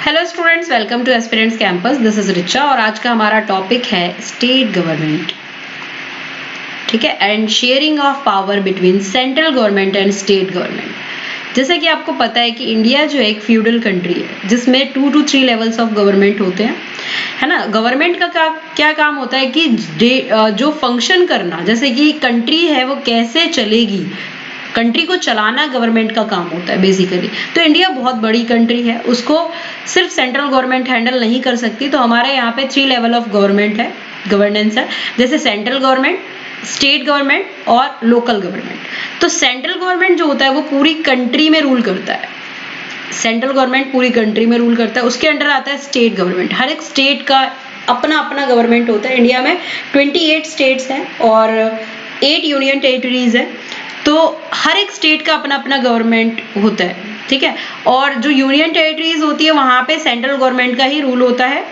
Hello students, welcome two aspirants campus. This is Richa और आज का हमारा टॉपिक है स्टेट गवर्नमेंट। ठीक है, and sharing of power between central government and state government. जैसे कि आपको पता है कि इंडिया जो है एक फ्यूडल कंट्री है जिसमें 2 to 3 लेवल्स ऑफ गवर्नमेंट होते हैं, है ना। गवर्नमेंट का क्या काम होता है कि जो फंक्शन करना, जैसे कि कंट्री है वो कैसे चलेगी, कंट्री को चलाना गवर्नमेंट का काम होता है बेसिकली। तो इंडिया बहुत बड़ी कंट्री है, उसको सिर्फ सेंट्रल गवर्नमेंट हैंडल नहीं कर सकती। तो हमारे यहाँ पे 3 लेवल ऑफ गवर्नमेंट है, गवर्नेंस है, जैसे सेंट्रल गवर्नमेंट, स्टेट गवर्नमेंट और लोकल गवर्नमेंट। तो सेंट्रल गवर्नमेंट जो होता है वो पूरी कंट्री में रूल करता है। सेंट्रल गवर्नमेंट पूरी कंट्री में रूल करता है, उसके अंडर आता है स्टेट गवर्नमेंट। हर एक स्टेट का अपना अपना गवर्नमेंट होता है। इंडिया में 28 स्टेट्स हैं और 8 यूनियन टेरिटरीज है। तो हर एक स्टेट का अपना अपना गवर्नमेंट होता है, ठीक है। और जो यूनियन टेरिटरीज होती है वहां पे सेंट्रल गवर्नमेंट का ही रूल होता है।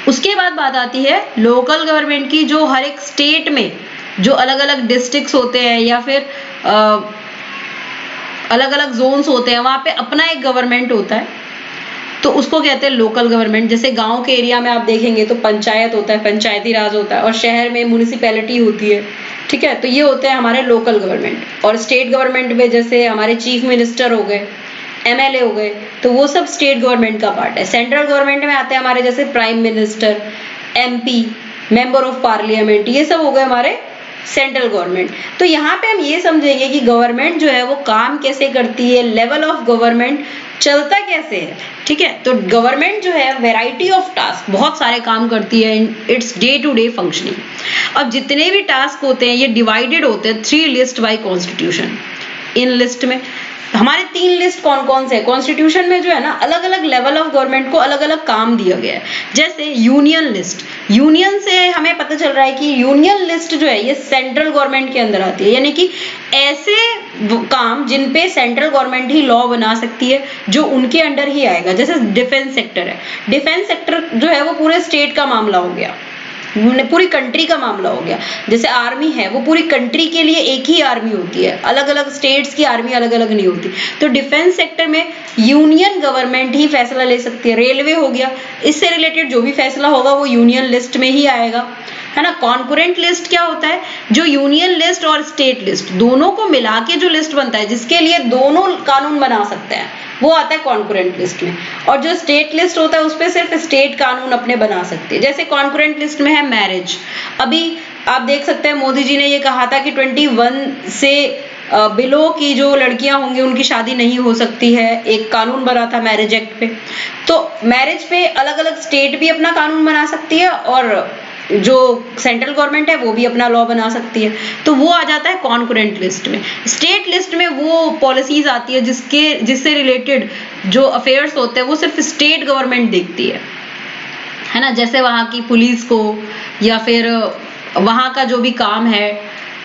उसके बाद बात आती है लोकल गवर्नमेंट की, जो हर एक स्टेट में जो अलग अलग डिस्ट्रिक्ट्स होते हैं या फिर अलग अलग जोन्स होते हैं, वहां पे अपना एक गवर्नमेंट होता है। तो उसको कहते हैं लोकल गवर्नमेंट। जैसे गांव के एरिया में आप देखेंगे तो पंचायत होता है, पंचायती राज होता है, और शहर में म्युनिसिपैलिटी होती है, ठीक है। तो ये होते हैं हमारे लोकल गवर्नमेंट। और स्टेट गवर्नमेंट में जैसे हमारे चीफ मिनिस्टर हो गए, एमएलए हो गए, तो वो सब स्टेट गवर्नमेंट का पार्ट है। सेंट्रल गवर्नमेंट में आते हैं हमारे जैसे prime minister, MP, member of parliament, ये सब हो गए हमारे सेंट्रल गवर्नमेंट। तो यहाँ पे हम ये समझेंगे कि गवर्नमेंट जो है वो काम कैसे करती है, लेवल ऑफ गवर्नमेंट चलता कैसे है, ठीक है। तो गवर्नमेंट जो है वैरायटी ऑफ टास्क, बहुत सारे काम करती है in its day to day functioning. अब जितने भी टास्क होते हैं ये डिवाइडेड होते हैं 3 list by constitution. In list में हमारे 3 लिस्ट कौन कौन से है कॉन्स्टिट्यूशन में, जो है ना, अलग अलग लेवल ऑफ गवर्नमेंट को अलग अलग काम दिया गया है। जैसे यूनियन लिस्ट, यूनियन से हमें पता चल रहा है कि यूनियन लिस्ट जो है ये सेंट्रल गवर्नमेंट के अंदर आती है, यानी कि ऐसे काम जिन पे सेंट्रल गवर्नमेंट ही लॉ बना सकती है, जो उनके अंडर ही आएगा। जैसे डिफेंस सेक्टर है, डिफेंस सेक्टर जो है वो पूरे स्टेट का मामला हो गया, पूरी कंट्री का मामला हो गया। जैसे आर्मी है वो पूरी कंट्री के लिए एक ही आर्मी होती है, अलग अलग स्टेट्स की आर्मी अलग अलग नहीं होती। तो डिफेंस सेक्टर में यूनियन गवर्नमेंट ही फैसला ले सकती है। रेलवे हो गया, इससे रिलेटेड जो भी फैसला होगा वो यूनियन लिस्ट में ही आएगा, है ना। कॉन्करेंट लिस्ट क्या होता है, जो यूनियन लिस्ट और स्टेट लिस्ट दोनों को मिला के जो लिस्ट बनता है, जिसके लिए दोनों कानून बना सकते हैं, वो आता है कॉन्करेंट लिस्ट में। और जो स्टेट लिस्ट होता है उस पर सिर्फ स्टेट कानून अपने बना सकते हैं। जैसे कॉन्करेंट लिस्ट में है मैरिज। अभी आप देख सकते हैं मोदी जी ने ये कहा था कि 21 से बिलो की जो लड़कियां होंगी उनकी शादी नहीं हो सकती है, एक कानून बना था मैरिज एक्ट पे। तो मैरिज पे अलग अलग स्टेट भी अपना कानून बना सकती है और जो सेंट्रल गवर्नमेंट है वो भी अपना लॉ बना सकती है। तो वो आ जाता है कॉन्करेंट लिस्ट में। स्टेट लिस्ट में वो पॉलिसीज आती है जिससे रिलेटेड जो अफेयर्स होते हैं वो सिर्फ स्टेट गवर्नमेंट देखती है ना। जैसे वहां की पुलिस को या फिर वहां का जो भी काम है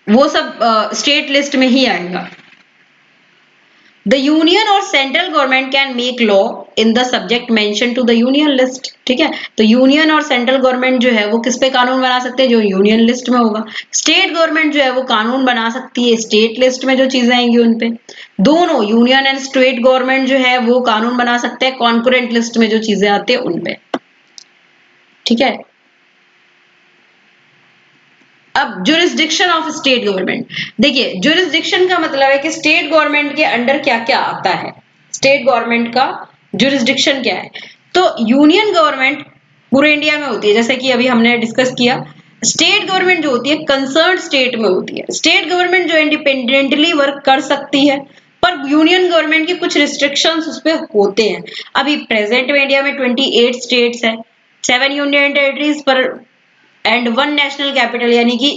वो सब स्टेट लिस्ट में ही आएगा। द यूनियन और central government can make law in the subject mention to the union list, ठीक है। तो यूनियन और सेंट्रल गवर्नमेंट जो है वो किस पे कानून बना सकते हैं, जो यूनियन लिस्ट में होगा। स्टेट गवर्नमेंट जो है वो कानून बना सकती है स्टेट लिस्ट में जो चीजें आएंगी उन पे। दोनों यूनियन एंड स्टेट गवर्नमेंट जो है वो कानून बना सकते हैं कॉन्करेंट लिस्ट में जो चीजें आती है उनपे, ठीक है। अब जुरिस्डिक्शन ऑफ स्टेट गवर्नमेंट, देखिए जुरिस्डिक्शन का मतलब है कि स्टेट गवर्नमेंट के अंडर क्या क्या आता है, स्टेट गवर्नमेंट का जुरिस्डिक्शन क्या है। तो यूनियन गवर्नमेंट पूरे इंडिया में होती है, जैसे कि अभी हमने डिस्कस किया। स्टेट गवर्नमेंट जो होती है कंसर्न स्टेट में होती है। स्टेट गवर्नमेंट जो इंडिपेंडेंटली वर्क कर सकती है, पर यूनियन गवर्नमेंट के कुछ रिस्ट्रिक्शंस उस पर होते हैं। अभी प्रेजेंट में इंडिया में 28 स्टेट्स है, 7 यूनियन टेरिटरीज पर एंड 1 नेशनल कैपिटल, यानी कि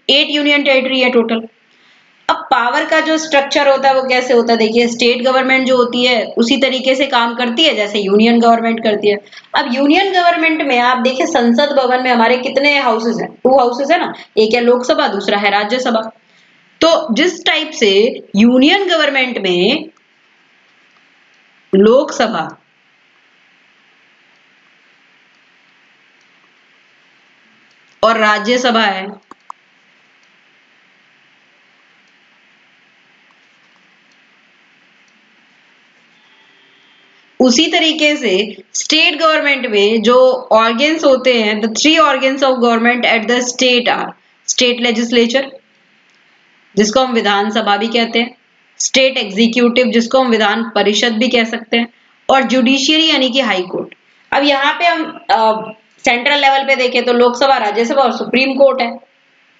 8 यूनियन टेरिटरी है टोटल। अब पावर का जो स्ट्रक्चर होता है वो कैसे होता है, देखिए स्टेट गवर्नमेंट जो होती है उसी तरीके से काम करती है जैसे यूनियन गवर्नमेंट करती है। अब यूनियन गवर्नमेंट में आप देखिए संसद भवन में हमारे कितने हाउसेज हैं, 2 हाउसेज है ना, एक है लोकसभा, दूसरा है राज्यसभा। तो जिस टाइप से यूनियन गवर्नमेंट में लोकसभा और राज्यसभा है, उसी तरीके से स्टेट गवर्नमेंट में जो ऑर्गन्स होते हैं, the 3 organs of government at the state are state legislature, जिसको हम विधानसभा भी कहते हैं, स्टेट एग्जीक्यूटिव, जिसको हम विधान परिषद भी कह सकते हैं, और जुडिशियरी यानी कि हाई कोर्ट। अब यहाँ पे हम सेंट्रल लेवल पे देखें तो लोकसभा, राज्यसभा और सुप्रीम कोर्ट है।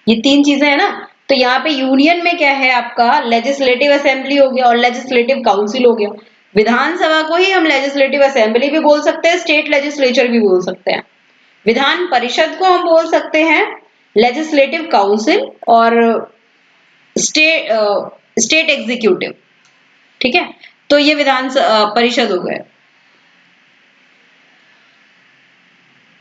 ये 3 चीजें है ना। तो यहाँ पे यूनियन में क्या है आपका, लेजिस्लेटिव असेंबली हो गया और लेजिस्लेटिव काउंसिल हो गया। विधानसभा को ही हम लेजिस्लेटिव असेंबली भी बोल सकते हैं, स्टेट लेजिस्लेचर भी बोल सकते हैं। विधान परिषद को हम बोल सकते हैं लेजिस्लेटिव काउंसिल और स्टेट एग्जीक्यूटिव। ठीक है, तो ये विधान परिषद हो गए।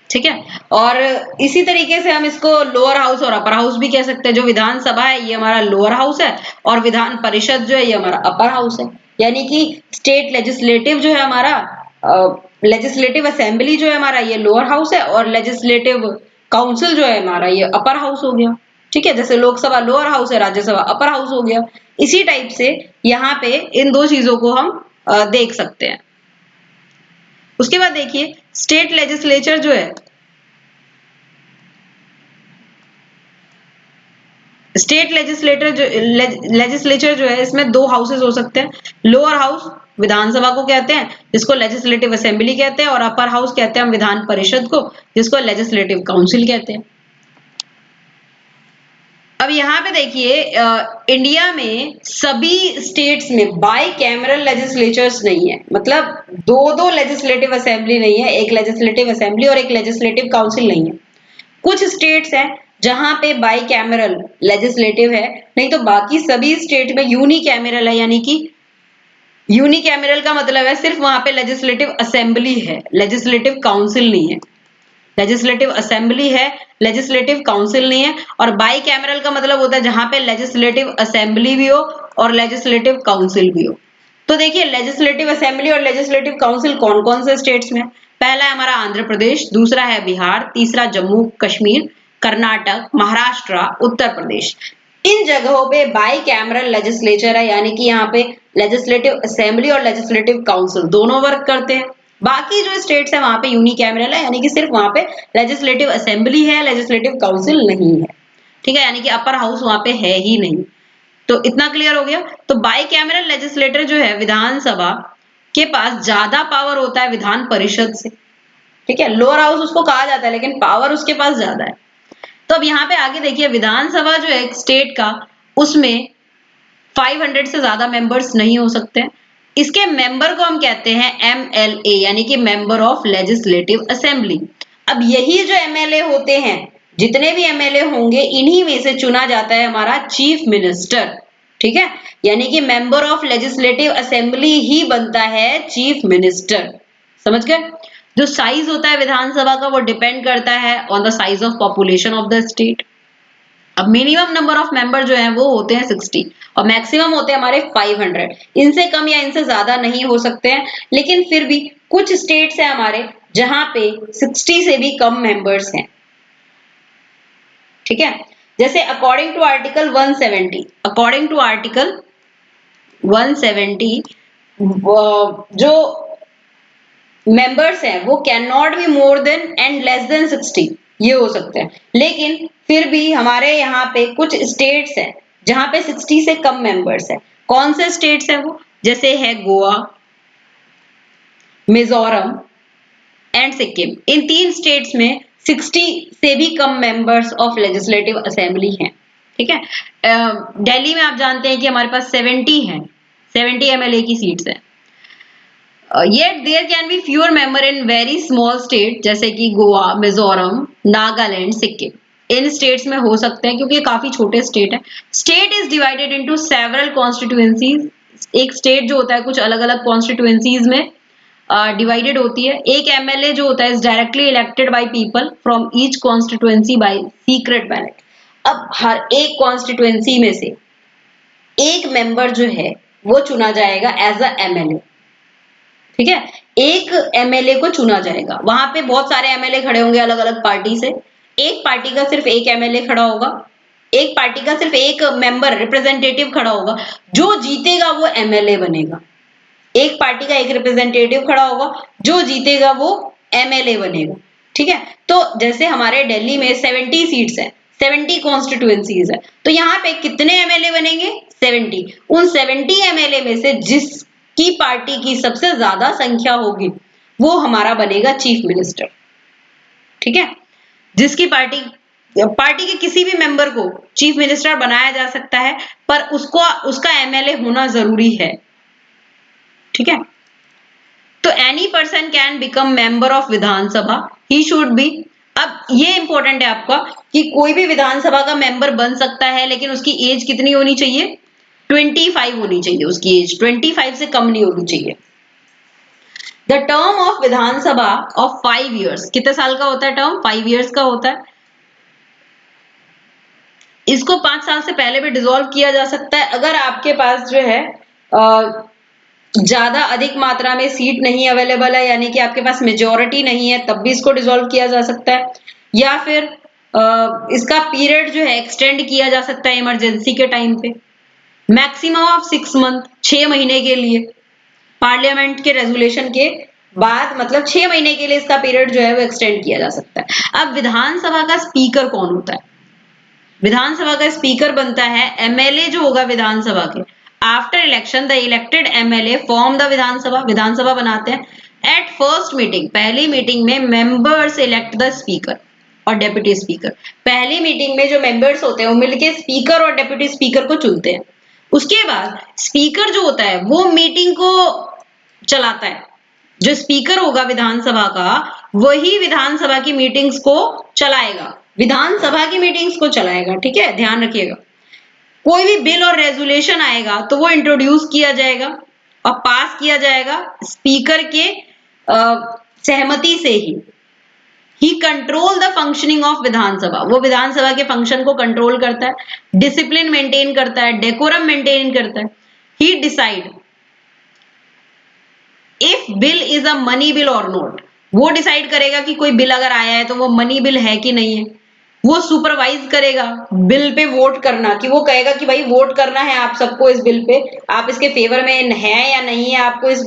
ठीक है, और इसी तरीके से हम इसको लोअर हाउस और अपर हाउस भी कह सकते हैं। जो विधानसभा है ये हमारा लोअर हाउस है और विधान परिषद जो है ये हमारा अपर हाउस है। यानी कि स्टेट लेजिस्लेटिव जो है हमारा, लेजिस्लेटिव असेंबली जो है हमारा ये लोअर हाउस है और लेजिस्लेटिव काउंसिल जो है हमारा ये अपर हाउस हो गया। ठीक है, जैसे लोकसभा लोअर हाउस है, राज्यसभा अपर हाउस हो गया। इसी टाइप से यहाँ पे इन 2 चीजों को हम देख सकते हैं। उसके बाद देखिए स्टेट लेजिस्लेचर जो है, स्टेट लेजिस्लेचर जो है इसमें 2 हाउसेस हो सकते हैं। लोअर हाउस विधानसभा को कहते हैं, जिसको लेजिस्लेटिव असेंबली कहते हैं, और अपर हाउस कहते हैं हम विधान परिषद को, जिसको लेजिस्लेटिव काउंसिल कहते हैं। अब यहाँ पे देखिए इंडिया में सभी स्टेट्स में बाई कैमरल लेजिस्लेचर्स नहीं है, मतलब 2 लेजिस्लेटिव असेंबली नहीं है, एक लेजिस्लेटिव असेंबली और एक लेजिस्लेटिव काउंसिल नहीं है। कुछ स्टेट्स हैं जहां पे बाई कैमरल लेजिस्लेटिव है, नहीं तो बाकी सभी स्टेट में यूनिकैमरल है। यानी कि यूनिकैमरल का मतलब है सिर्फ वहां पे लेजिस्लेटिव असेंबली है, लेजिस्लेटिव काउंसिल नहीं है। लेजिस्लेटिव असेंबली है, लेजिस्लेटिव काउंसिल नहीं है। और बाई कैमरल का मतलब होता है जहां पे लेजिस्लेटिव असेंबली भी हो और लेजिस्लेटिव काउंसिल भी हो। तो देखिए लेजिस्लेटिव असेंबली और लेजिस्लेटिव काउंसिल कौन कौन से स्टेट्स में, पहला है हमारा आंध्र प्रदेश, दूसरा है बिहार, तीसरा जम्मू कश्मीर, कर्नाटक, महाराष्ट्र, उत्तर प्रदेश। इन जगहों पे बाई कैमरल लेजिस्लेचर है, यानी कि यहाँ पे लेजिस्लेटिव असेंबली और लेजिस्लेटिव काउंसिल दोनों वर्क करते हैं। बाकी जो स्टेट्स है वहां पे यूनिकैमरल है, यानी कि सिर्फ वहां पे लेजिस्लेटिव असेंबली है, लेजिस्लेटिव काउंसिल नहीं है। ठीक है, यानी कि अपर हाउस वहां पे है ही नहीं। तो इतना क्लियर हो गया। तो बाई कैमरल लेजिस्लेटर जो है विधानसभा के पास ज्यादा पावर होता है विधान परिषद से। ठीक है, लोअर हाउस उसको कहा जाता है लेकिन पावर उसके पास ज्यादा है। तो अब यहाँ पे आगे देखिए विधानसभा जो है एक स्टेट का, उसमें 500 से ज्यादा मेंबर्स नहीं हो सकते हैं। इसके मेंबर को हम कहते हैं MLA, यानी कि मेंबर ऑफ लेजिस्लेटिव असेंबली। अब यही जो MLA होते हैं, जितने भी MLA होंगे इन्हीं में से चुना जाता है हमारा चीफ मिनिस्टर। ठीक है, यानी कि मेंबर ऑफ लेजिस्लेटिव असेंबली ही बनता है चीफ मिनिस्टर। समझ गए। जो साइज होता है विधानसभा का वो डिपेंड करता है on the size of population of the state. अब मिनिमम नंबर ऑफ मेंबर जो है वो होते हैं 60 और मैक्सिमम होते हैं हमारे 500। इनसे कम या इनसे ज्यादा नहीं हो सकते हैं, लेकिन फिर भी कुछ स्टेट्स हैं हमारे जहां पे 60 से भी कम मेंबर्स हैं। ठीक है, जैसे according to article 170, according to article 170 जो मेंबर्स हैं वो can not be more than and less than 60, ये हो सकते हैं। लेकिन फिर भी हमारे यहाँ पे कुछ स्टेट्स हैं जहां पे 60 से कम मेंबर्स हैं। कौन से स्टेट्स हैं वो, जैसे है Goa, Mizoram and Sikkim. In 3 states में 60 से भी कम मेंबर्स ऑफ लेजिस्लेटिव असेंबली हैं। ठीक है, दिल्ली में आप जानते हैं कि हमारे पास 70 हैं, 70 MLA की सीट्स हैं। Yet there can be fewer member in very small state जैसे कि गोवा, मिजोरम, नागालैंड, सिक्किम। इन स्टेट्स में हो सकते हैं क्योंकि ये काफी छोटे स्टेट है। State is divided into several constituencies. एक स्टेट जो होता है कुछ अलग अलग कॉन्स्टिट्यूएंसीज में डिवाइडेड होती है। एक MLA जो होता है is directly elected by people from each constituency by secret ballot. अब हर एक कॉन्स्टिट्यूएंसी में से एक मेंबर जो है वो चुना जाएगा एज अ MLA। ठीक है, एक MLA को चुना जाएगा। वहां पे बहुत सारे MLA खड़े होंगे अलग अलग पार्टी से। एक पार्टी का सिर्फ एक MLA खड़ा होगा, एक पार्टी का सिर्फ एक मेंबर रिप्रेजेंटेटिव खड़ा होगा। जो जीतेगा वो MLA बनेगा। एक पार्टी का एक रिप्रेजेंटेटिव खड़ा होगा, जो जीतेगा वो एमएलए बनेगा। ठीक है, तो जैसे हमारे दिल्ली में 70 सीट्स हैं, 70 कॉन्स्टिट्यूएंसीज है, तो यहाँ पे कितने एमएलए बनेंगे? 70। उन 70 एमएलए में से जिसकी पार्टी की सबसे ज्यादा संख्या होगी वो हमारा बनेगा चीफ मिनिस्टर। ठीक है, जिसकी पार्टी के किसी भी मेंबर को चीफ मिनिस्टर बनाया जा सकता है, पर उसको उसका एमएलए होना जरूरी है। ठीक है, तो any person can become member of Vidhan Sabha, he should be. अब ये इंपॉर्टेंट है आपका कि कोई भी विधानसभा का मेंबर बन सकता है, लेकिन उसकी एज कितनी होनी चाहिए? 25 होनी चाहिए उसकी एज, 25 से कम नहीं होनी चाहिए। The term of Vidhan Sabha of 5 years, कितने साल का होता है टर्म? 5 ईयर्स का होता है। इसको 5 साल से पहले भी डिसॉल्व किया जा सकता है, अगर आपके पास जो है ज्यादा अधिक मात्रा में सीट नहीं अवेलेबल है, यानी कि आपके पास मेजोरिटी नहीं है, तब भी इसको डिसॉल्व किया जा सकता है। या फिर इसका पीरियड जो है एक्सटेंड किया जा सकता है इमरजेंसी के टाइम पे, मैक्सिमम ऑफ 6 मंथ, 6 महीने के लिए, पार्लियामेंट के रेजुलेशन के बाद, मतलब 6 महीने के लिए इसका पीरियड जो है वो एक्सटेंड किया जा सकता है। अब विधानसभा का स्पीकर कौन होता है? विधानसभा का स्पीकर बनता है एमएलए जो होगा विधानसभा के। After election the elected MLA form the Vidhan Sabha, Vidhan Sabha बनाते हैं। एट फर्स्ट मीटिंग, पहली मीटिंग में मेंबर्स इलेक्ट द स्पीकर और डेप्यूटी स्पीकर। पहली मीटिंग में जो मेंबर्स होते हैं वो मिलके स्पीकर और डेप्यूटी स्पीकर को चुनते हैं। उसके बाद स्पीकर जो होता है वो मीटिंग को चलाता है। जो स्पीकर होगा विधानसभा का, वही विधानसभा की मीटिंग्स को चलाएगा, विधानसभा की मीटिंग्स को चलाएगा। ठीक है, ध्यान रखिएगा। कोई भी बिल और रेजुलेशन आएगा तो वो इंट्रोड्यूस किया जाएगा और पास किया जाएगा स्पीकर के सहमति से ही कंट्रोल द फंक्शनिंग ऑफ विधानसभा, वो विधानसभा के फंक्शन को कंट्रोल करता है, डिसिप्लिन मेंटेन करता है, डेकोरम मेंटेन करता है। He decide if bill is a money bill और नॉट, वो डिसाइड करेगा कि कोई बिल अगर आया है तो वो मनी बिल है कि नहीं है। वो सुपरवाइज करेगा बिल पे वोट करना, कि वो कहेगा कि भाई वोट करना है आप सबको इस बिल पे, आप इसके फेवर में है या नहीं है, आपको इस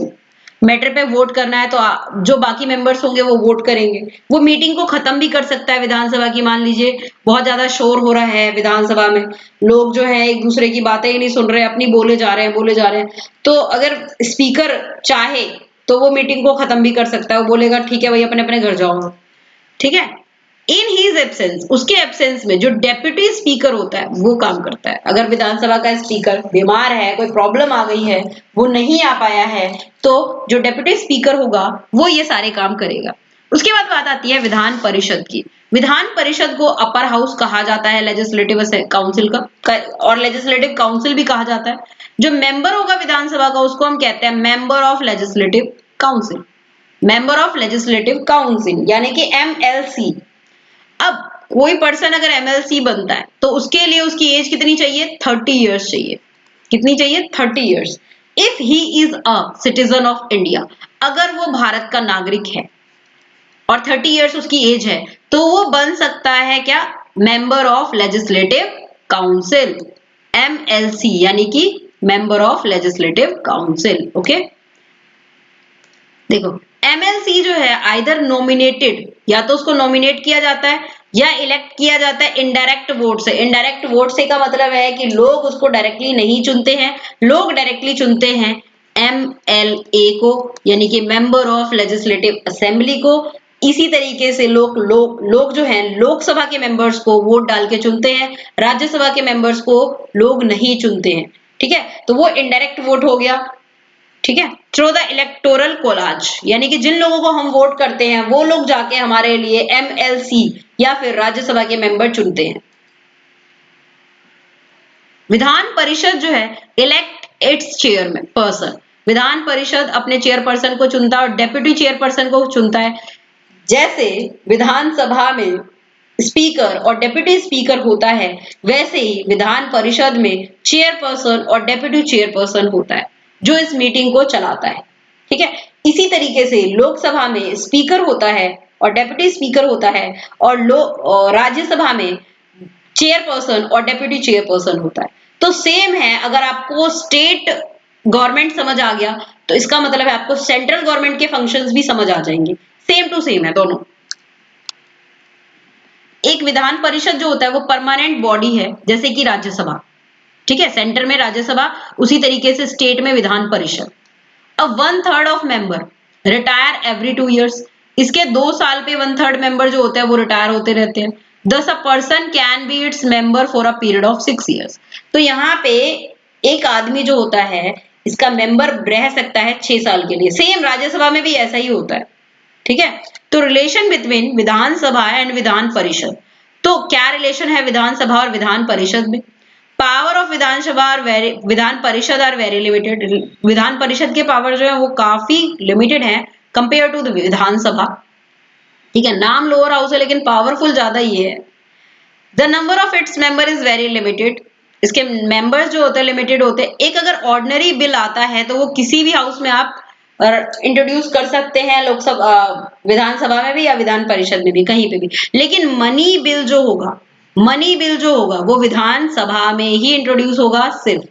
मैटर पे वोट करना है, तो जो बाकी मेंबर्स होंगे वो वोट करेंगे। वो मीटिंग को खत्म भी कर सकता है विधानसभा की। मान लीजिए बहुत ज्यादा शोर हो रहा है विधानसभा में, लोग जो है एक दूसरे की बातें ही नहीं सुन रहे, अपनी बोले जा रहे हैं बोले जा रहे हैं, तो अगर स्पीकर चाहे तो वो मीटिंग को खत्म भी कर सकता है। वो बोलेगा ठीक है भाई अपने अपने घर जाओ। ठीक है, इन हीज एब्सेंस, उसके एब्सेंस में जो डेप्यूटी स्पीकर होता है वो काम करता है। अगर विधानसभा का स्पीकर बीमार है, कोई प्रॉब्लम आ गई है, वो नहीं आ पाया है, तो जो डेप्यूटी स्पीकर होगा वो ये सारे काम करेगा। उसके बाद बात आती है विधान परिषद की। विधान परिषद को अपर हाउस कहा जाता है लेजिस्लेटिव काउंसिल का, और लेजिस्लेटिव काउंसिल भी कहा जाता है। जो मेंबर होगा विधानसभा का उसको हम कहते हैं member of legislative council, member of legislative council यानी कि एमएलसी। अब कोई पर्सन अगर एमएलसी बनता है तो उसके लिए उसकी एज कितनी चाहिए? 30 इयर्स चाहिए। कितनी चाहिए? 30 years. If he is a citizen of India, अगर वो भारत का नागरिक है और 30 इयर्स उसकी एज है, तो वो बन सकता है क्या? Member of legislative council, MLC यानी कि member of legislative council. Okay, देखो एमएलसी जो है आइदर नॉमिनेटेड, या तो उसको नॉमिनेट किया जाता है या इलेक्ट किया जाता है इनडायरेक्ट वोट से। इनडायरेक्ट वोट से का मतलब है कि लोग उसको डायरेक्टली नहीं चुनते हैं, लोग डायरेक्टली चुनते हैं एमएलए को, यानी कि मेंबर ऑफ लेजिस्लेटिव असेंबली को। इसी तरीके से लोग जो हैं लोकसभा के मेंबर्स को वोट डाल के चुनते हैं, राज्यसभा के मेंबर्स को लोग नहीं चुनते हैं। ठीक है, तो वो इनडायरेक्ट वोट हो गया। ठीक है, थ्रू द इलेक्टोरल कोलाज, यानी कि जिन लोगों को हम वोट करते हैं वो लोग जाके हमारे लिए एमएलसी या फिर राज्यसभा के मेंबर चुनते हैं। विधान परिषद जो है elect it's chairman person, Vidhan Parishad अपने चेयरपर्सन को चुनता है और डेप्यूटी चेयरपर्सन को चुनता है। जैसे विधानसभा में स्पीकर और डेप्यूटी स्पीकर होता है, वैसे ही विधान परिषद में चेयरपर्सन और डेप्यूटी चेयरपर्सन होता है जो इस मीटिंग को चलाता है। ठीक है, इसी तरीके से लोकसभा में स्पीकर होता है और डेप्यूटी स्पीकर होता है, और राज्यसभा में चेयरपर्सन और डेप्यूटी चेयरपर्सन होता है। तो सेम है, अगर आपको स्टेट गवर्नमेंट समझ आ गया तो इसका मतलब है आपको सेंट्रल गवर्नमेंट के फंक्शंस भी समझ आ जाएंगे, सेम टू सेम है दोनों। एक विधान परिषद जो होता है वो परमानेंट बॉडी है, जैसे कि राज्यसभा, ठीक है, सेंटर में राज्यसभा, उसी तरीके से स्टेट में विधान परिषद। अब 1/3 of member retire every 2 years, इसके 2 साल पे 1/3 मेंबर जो होते हैं वो रिटायर होते रहते हैं। Thus a person can be its member for a period of 6 years। तो यहाँ पे एक आदमी जो होता है इसका मेंबर रह सकता है 6 साल के लिए। सेम राज्यसभा में भी ऐसा ही होता है, ठीक है। तो relation between Vidhan Sabha and Vidhan परिषद, तो क्या रिलेशन है विधानसभा और विधान परिषद में? पावर ऑफ विधानसभा और Vidhan Parishad are very limited. Vidhan Parishad के पावर जो है वो काफी लिमिटेड है कंपेयर टू द विधानसभा, ठीक है। नाम लोअर हाउस है लेकिन पावरफुल ज्यादा ही है। The number of its member is very limited, इसके मेंबर्स जो होते हैं लिमिटेड होते हैं। एक अगर ऑर्डिनरी बिल आता है तो वो किसी भी हाउस में आप इंट्रोड्यूस कर सकते हैं, लोकसभा विधानसभा में भी या विधान परिषद में भी, कहीं पे भी। लेकिन मनी बिल जो होगा वो विधानसभा में ही इंट्रोड्यूस होगा सिर्फ,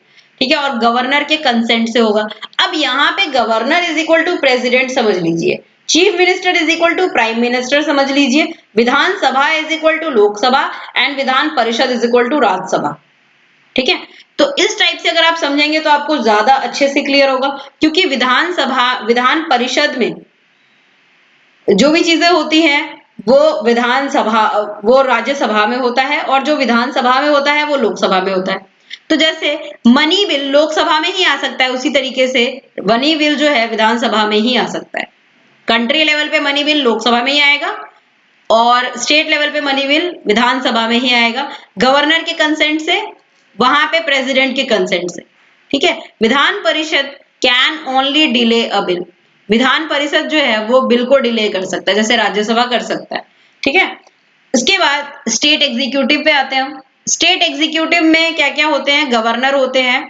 ठीक है, और गवर्नर के कंसेंट से होगा। अब यहाँ पे governor is equal to president समझ लीजिए, chief minister is equal to prime minister समझ लीजिए, Vidhan Sabha is equal to Lok Sabha and Vidhan Parishad is equal to Rajya Sabha, ठीक है। तो इस टाइप से अगर आप समझेंगे तो आपको ज्यादा अच्छे से क्लियर होगा, क्योंकि विधान परिषद में जो भी चीजें होती हैं वो राज्यसभा में होता है, और जो विधानसभा में होता है वो लोकसभा में होता है। तो जैसे मनी बिल लोकसभा में ही आ सकता है, उसी तरीके से मनी बिल जो है विधानसभा में ही आ सकता है। कंट्री लेवल पे मनी बिल लोकसभा में ही आएगा और स्टेट लेवल पे मनी बिल विधानसभा में ही आएगा, गवर्नर के कंसेंट से, वहां पे प्रेसिडेंट के कंसेंट से, ठीक है। Vidhan Parishad can only delay a bill, Vidhan Parishad जो है वो बिल को डिले कर सकता है, जैसे राज्यसभा कर सकता है, ठीक है। इसके बाद स्टेट एग्जीक्यूटिव पे आते हैं। स्टेट एग्जीक्यूटिव में क्या क्या होते हैं? गवर्नर होते हैं,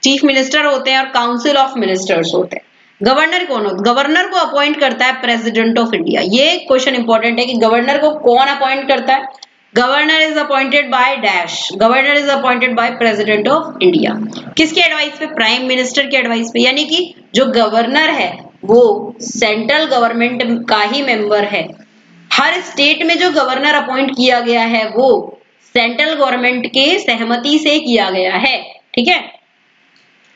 चीफ मिनिस्टर होते हैं और काउंसिल ऑफ मिनिस्टर्स होते हैं। गवर्नर कौन होता है? गवर्नर को अपॉइंट करता है प्रेसिडेंट ऑफ इंडिया। ये क्वेश्चन इंपॉर्टेंट है कि गवर्नर को कौन अपॉइंट करता है? Governor is appointed by dash, governor is appointed by president of India. किसके एडवाइस पे? प्राइम मिनिस्टर के एडवाइस पे। यानी कि जो गवर्नर है वो सेंट्रल गवर्नमेंट का ही मेंबर है। हर स्टेट में जो गवर्नर अपॉइंट किया गया है वो सेंट्रल गवर्नमेंट के सहमति से किया गया है, ठीक है।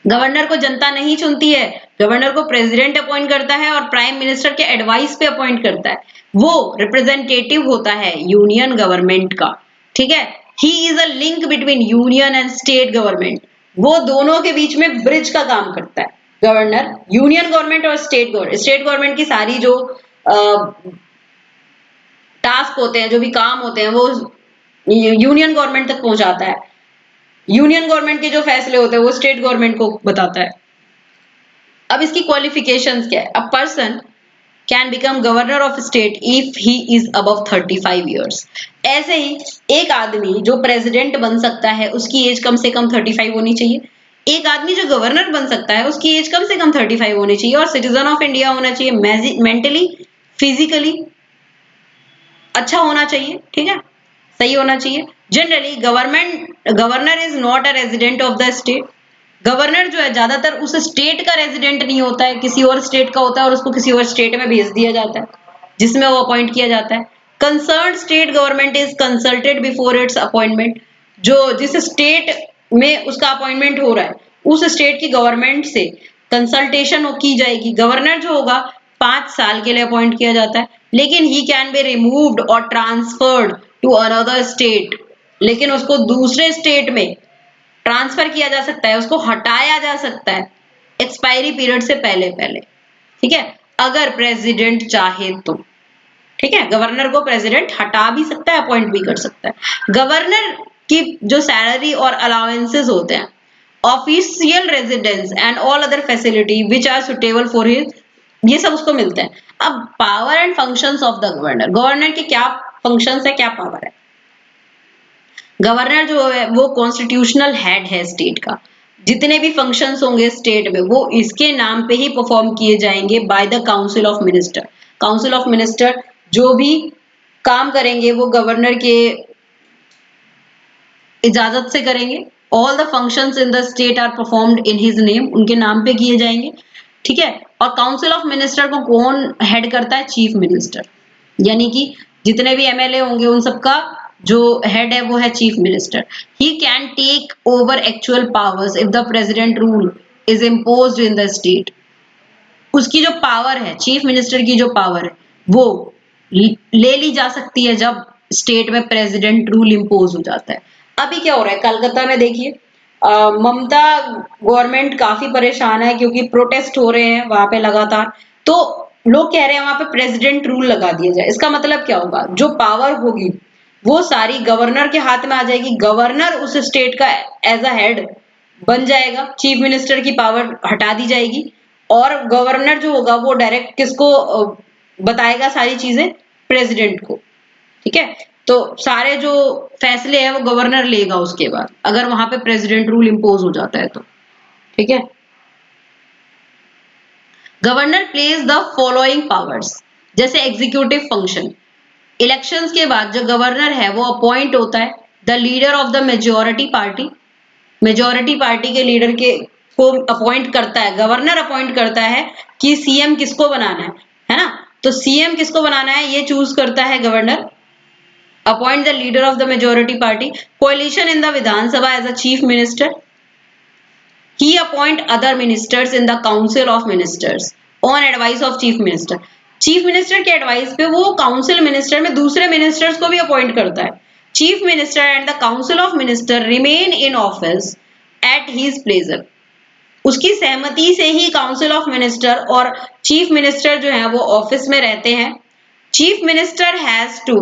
गवर्नर को जनता नहीं चुनती है, गवर्नर को प्रेसिडेंट अपॉइंट करता है और प्राइम मिनिस्टर के एडवाइस पे अपॉइंट करता है। वो रिप्रेजेंटेटिव होता है यूनियन गवर्नमेंट का, ठीक है। He is a link between union and state government, वो दोनों के बीच में ब्रिज का काम करता है गवर्नर। यूनियन गवर्नमेंट और स्टेट गवर्नमेंट की सारी जो टास्क होते हैं, जो भी काम होते हैं, वो यूनियन गवर्नमेंट तक पहुंचाता है। यूनियन गवर्नमेंट के जो फैसले होते हैं वो स्टेट गवर्नमेंट को बताता है। अब इसकी क्वालिफिकेशंस क्या है? A person can become governor of state if he is above 35 years. ऐसे ही एक आदमी जो प्रेसिडेंट बन सकता है उसकी एज कम से कम 35 होनी चाहिए। एक आदमी जो गवर्नर बन सकता है उसकी एज कम से कम 35 होनी चाहिए और सिटीजन ऑफ इंडिया होना चाहिए, मेंटली फिजिकली अच्छा होना चाहिए, ठीक है, सही होना चाहिए। Generally governor is not a resident of the state. Governor जो है ज्यादातर उस स्टेट का रेजिडेंट नहीं होता है, किसी और स्टेट का होता है और उसको किसी और स्टेट में भेज दिया जाता है जिसमें वो अपॉइंट किया जाता है। Concern state government is consulted before it's appointment. जो जिस स्टेट में उसका अपॉइंटमेंट हो रहा है उस स्टेट की गवर्नमेंट से कंसल्टेशन की जाएगी। गवर्नर जो होगा 5 साल के लिए अपॉइंट किया जाता है, लेकिन ही कैन बी रिमूव्ड और ट्रांसफर्ड टू अनदर स्टेट। लेकिन उसको दूसरे स्टेट में ट्रांसफर किया जा सकता है, उसको हटाया जा सकता है एक्सपायरी पीरियड से पहले पहले, ठीक है, अगर प्रेसिडेंट चाहे तो, ठीक है। गवर्नर को प्रेसिडेंट हटा भी सकता है, अपॉइंट भी कर सकता है। गवर्नर की जो सैलरी और अलाउंसेस होते हैं, official residence and all other facility which are suitable for his, ये सब उसको मिलते हैं। अब power and functions of the governor, governor के क्या फंक्शंस है, क्या पावर है? गवर्नर जो है वो कॉन्स्टिट्यूशनल हेड है स्टेट का। जितने भी फंक्शंस होंगे स्टेट में वो इसके नाम पे ही परफॉर्म किए जाएंगे by the council of minister. Council of minister जो भी काम करेंगे वो गवर्नर के इजाजत से करेंगे। All the functions in the state are performed in his name, उनके नाम पे किए जाएंगे। ठीक है। और काउंसिल ऑफ मिनिस्टर को कौन हेड करता है? Chief minister. यानी कि जितने भी एमएलए होंगे उन सबका जो हेड है वो है chief minister. He can take over actual powers if the president rule is imposed in the state. उसकी जो पावर है, चीफ मिनिस्टर की जो पावर है वो ले ली जा सकती है जब स्टेट में प्रेसिडेंट रूल इम्पोज हो जाता है। अभी क्या हो रहा है कलकत्ता में, देखिए ममता गवर्नमेंट काफी परेशान है क्योंकि प्रोटेस्ट हो रहे हैं वहां पे लगातार। तो लोग कह रहे हैं वहां पे प्रेसिडेंट रूल लगा दिया जाए। इसका मतलब क्या होगा? जो पावर होगी वो सारी गवर्नर के हाथ में आ जाएगी। गवर्नर उस स्टेट का एज अ हेड बन जाएगा, चीफ मिनिस्टर की पावर हटा दी जाएगी और गवर्नर जो होगा वो डायरेक्ट किसको बताएगा सारी चीजें? प्रेसिडेंट को। ठीक है। तो सारे जो फैसले हैं वो गवर्नर लेगा उसके बाद, अगर वहां पे प्रेसिडेंट रूल इम्पोज हो जाता है तो। ठीक है। Governor plays the following powers, जैसे एग्जीक्यूटिव फंक्शन। इलेक्शंस के बाद जो गवर्नर है वो अपॉइंट होता है the leader of the majority party. Majority party के लीडर के को अपॉइंट करता है, गवर्नर अपॉइंट करता है कि सीएम किसको बनाना है ना? तो सीएम किसको बनाना है ये चूज करता है governor. Appoint the leader of the majority party, coalition in the Vidhan Sabha as a chief minister. He appoint other ministers in the council of ministers on advice of chief minister। Chief minister के advice पे वो council minister में दूसरे ministers को भी appoint करता है। Chief minister and the council of minister remain in office at his pleasure. उसकी सहमति से ही काउंसिल ऑफ मिनिस्टर और चीफ मिनिस्टर जो है वो ऑफिस में रहते हैं। Chief minister has to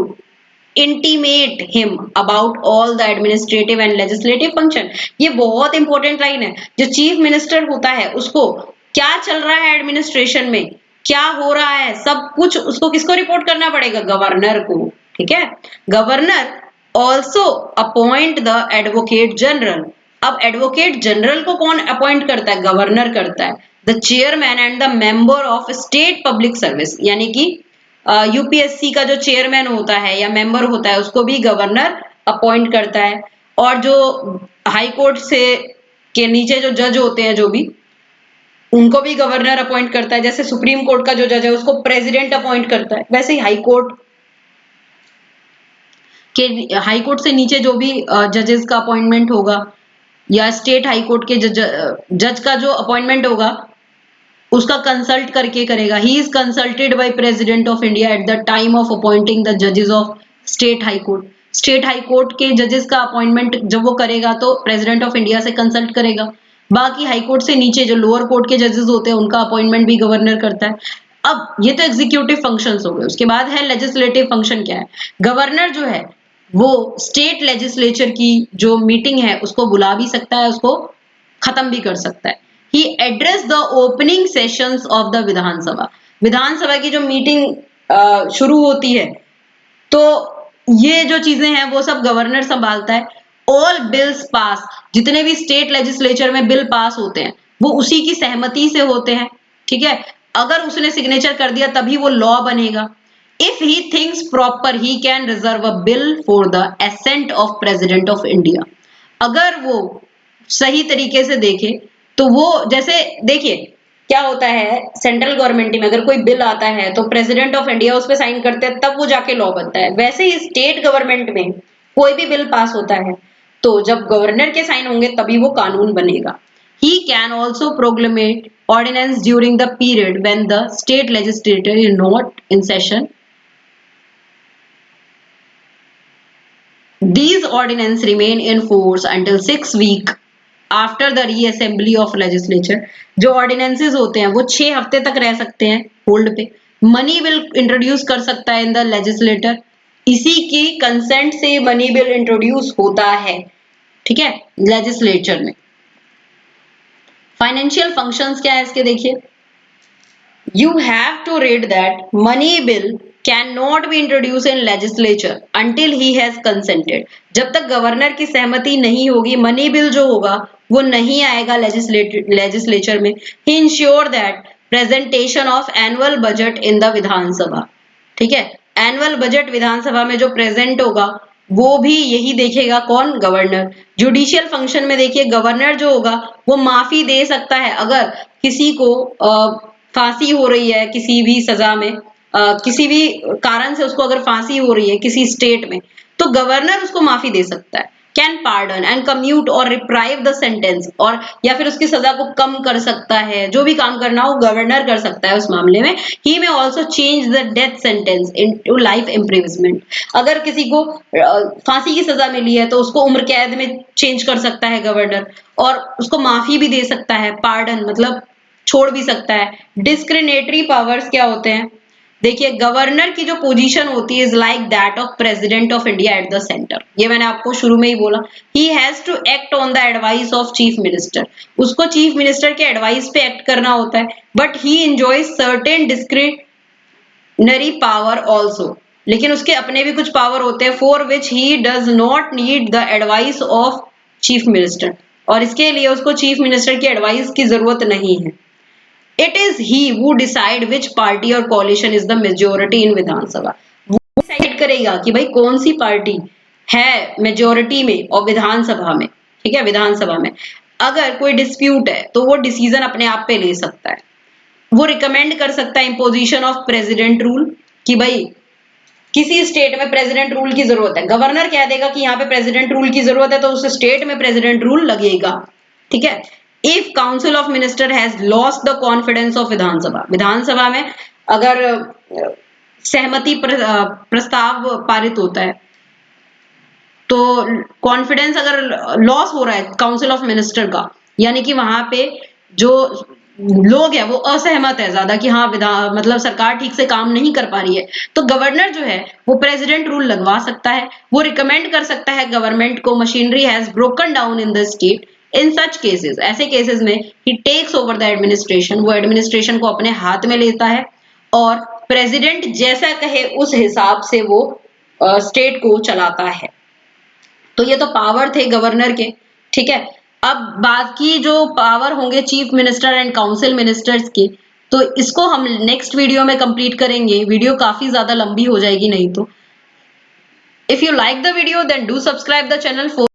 intimate him about all the administrative and legislative function. ये बहुत इंपॉर्टेंट लाइन है। जो चीफ मिनिस्टर होता है उसको क्या चल रहा है एडमिनिस्ट्रेशन में, क्या हो रहा है, सब कुछ उसको किसको रिपोर्ट करना पड़ेगा? गवर्नर को। ठीक है। Governor also appoint the advocate general. अब एडवोकेट जनरल को कौन अपॉइंट करता है? गवर्नर करता है। The chairman and the member of state public service, यानी कि यूपीएससी का जो चेयरमैन होता है या मेंबर होता है उसको भी गवर्नर अपॉइंट करता है। और जो हाई कोर्ट से के नीचे जो जज होते हैं जो भी, उनको भी गवर्नर अपॉइंट करता है। जैसे सुप्रीम कोर्ट का जो जज है उसको प्रेसिडेंट अपॉइंट करता है, वैसे ही हाई कोर्ट से नीचे जो भी जजेस का अपॉइंटमेंट होगा या स्टेट हाई कोर्ट के जज का जो अपॉइंटमेंट होगा उसका कंसल्ट करके करेगा। He is consulted by president of India at the time of appointing the जजेस of state high court. State high court के जजेस का अपॉइंटमेंट जब वो करेगा तो प्रेसिडेंट ऑफ इंडिया से कंसल्ट करेगा। बाकी हाई कोर्ट से नीचे जो लोअर कोर्ट के जजेस होते हैं उनका अपॉइंटमेंट भी गवर्नर करता है। अब ये तो एग्जीक्यूटिव फंक्शंस हो गए। उसके बाद है लेजिस्लेटिव फंक्शन। क्या है? गवर्नर जो है वो स्टेट लेजिस्लेचर की जो मीटिंग है उसको बुला भी सकता है, उसको खत्म भी कर सकता है। He address the opening sessions of the Vidhan Sabha. Vidhan Sabha की जो मीटिंग शुरू होती है तो ये जो चीजें हैं वो सब गवर्नर संभालता है। ऑल बिल्स पास, जितने भी स्टेट लेजिस्लेचर में बिल पास होते हैं वो उसी की सहमति से होते हैं। ठीक है। अगर उसने सिग्नेचर कर दिया तभी वो लॉ बनेगा। If he thinks proper he can reserve a bill for the ascent of president of India. अगर वो सही तरीके से देखे तो वो, जैसे देखिए क्या होता है सेंट्रल गवर्नमेंट में अगर कोई बिल आता है तो प्रेसिडेंट ऑफ इंडिया उस पर साइन करते हैं तब वो जाके लॉ बनता है। वैसे ही स्टेट गवर्नमेंट में कोई भी बिल पास होता है तो जब गवर्नर के साइन होंगे तभी वो कानून बनेगा। He can also promulgate ordinance during the period when the state legislature is not in session. These ordinance remain in force until 6 weeks after the reassembly of legislature। जो ordinances होते हैं वो 6 हफ्ते तक रह सकते हैं होल्ड पे। मनी बिल इंट्रोड्यूस कर सकता है इन द लेजिस्लेटर, इसी की कंसेंट से मनी बिल इंट्रोड्यूस होता है। ठीक है। लेजिस्लेचर में फाइनेंशियल फंक्शंस क्या है इसके, देखिए you have to read that money bill cannot be introduced in legislature until he has consented। जब तक गवर्नर की सहमति नहीं होगी मनी बिल जो होगा वो नहीं आएगा लेजिस्लेचर में। he ensure that presentation of annual budget in the विधानसभा। ठीक है। एनुअल बजट विधानसभा में जो प्रेजेंट होगा वो भी यही देखेगा, कौन? गवर्नर। जुडिशियल फंक्शन में देखिए गवर्नर जो होगा वो माफी दे सकता है अगर किसी को फांसी हो रही है किसी भी सजा में, किसी भी कारण से उसको अगर फांसी हो रही है किसी स्टेट में, तो गवर्नर उसको माफी दे सकता है। कैन पार्डन एंड कम्यूट और रिप्राइव द सेंटेंस, और या फिर उसकी सजा को कम कर सकता है, जो भी काम करना हो गवर्नर कर सकता है उस मामले में। ही में also change the death sentence into life imprisonment. अगर किसी को फांसी की सजा मिली है तो उसको उम्र कैद में चेंज कर सकता है गवर्नर, और उसको माफी भी दे सकता है, पार्डन मतलब छोड़ भी सकता है। डिस्क्रिमिनेटरी पावर्स क्या होते हैं? देखिए गवर्नर की जो पोजीशन होती है is like that of president of India at the centre. ये मैंने आपको शुरू में ही बोला। He has to act on the advice of chief minister. उसको चीफ मिनिस्टर के एडवाइस पे एक्ट करना होता है, but he enjoys certain discretionary power also. लेकिन उसके अपने भी कुछ पावर होते हैं, for which he does not need the advice of chief minister, और इसके लिए उसको चीफ मिनिस्टर की एडवाइस की जरूरत नहीं है। It is he who decide which party और कोalition इज द मेजोरिटी इन विधानसभा। वो डिसाइड करेगा कि भाई कौन सी पार्टी है मेजोरिटी में और विधानसभा में। ठीक है, विधानसभा में अगर कोई डिस्प्यूट है तो वो डिसीजन अपने आप पे ले सकता है। वो रिकमेंड कर सकता है इम्पोजिशन ऑफ प्रेसिडेंट रूल, कि भाई किसी स्टेट में प्रेसिडेंट रूल की जरूरत है, गवर्नर कह देगा कि यहाँ पे प्रेसिडेंट रूल की जरूरत है तो उस स्टेट में प्रेसिडेंट रूल लगेगा। ठीक है। If council of minister has lost the confidence of Vidhansabha, Vidhansabha में अगर सहमति प्रस्ताव पारित होता है तो कॉन्फिडेंस अगर लॉस हो रहा है काउंसिल ऑफ मिनिस्टर का, यानी कि वहां पे जो लोग हैं वो असहमत है ज्यादा कि हाँ विधान मतलब सरकार ठीक से काम नहीं कर पा रही है, तो गवर्नर जो है वो प्रेसिडेंट रूल लगवा सकता है। वो रिकमेंड कर सकता है गवर्नमेंट को machinery has broken down in the state. In such cases, ऐसे केसेस में ही टेक्स ओवर द एडमिनिस्ट्रेशन, वो एडमिनिस्ट्रेशन को अपने हाथ में लेता है और प्रेसिडेंट जैसा कहे उस हिसाब से वो स्टेट को चलाता है। तो ये तो पावर थे गवर्नर के। ठीक है। अब बाकी जो पावर होंगे chief minister and council ministers की, तो इसको हम नेक्स्ट वीडियो में कंप्लीट करेंगे। वीडियो काफी ज्यादा लंबी हो जाएगी नहीं तो। If you like the video then do subscribe the channel for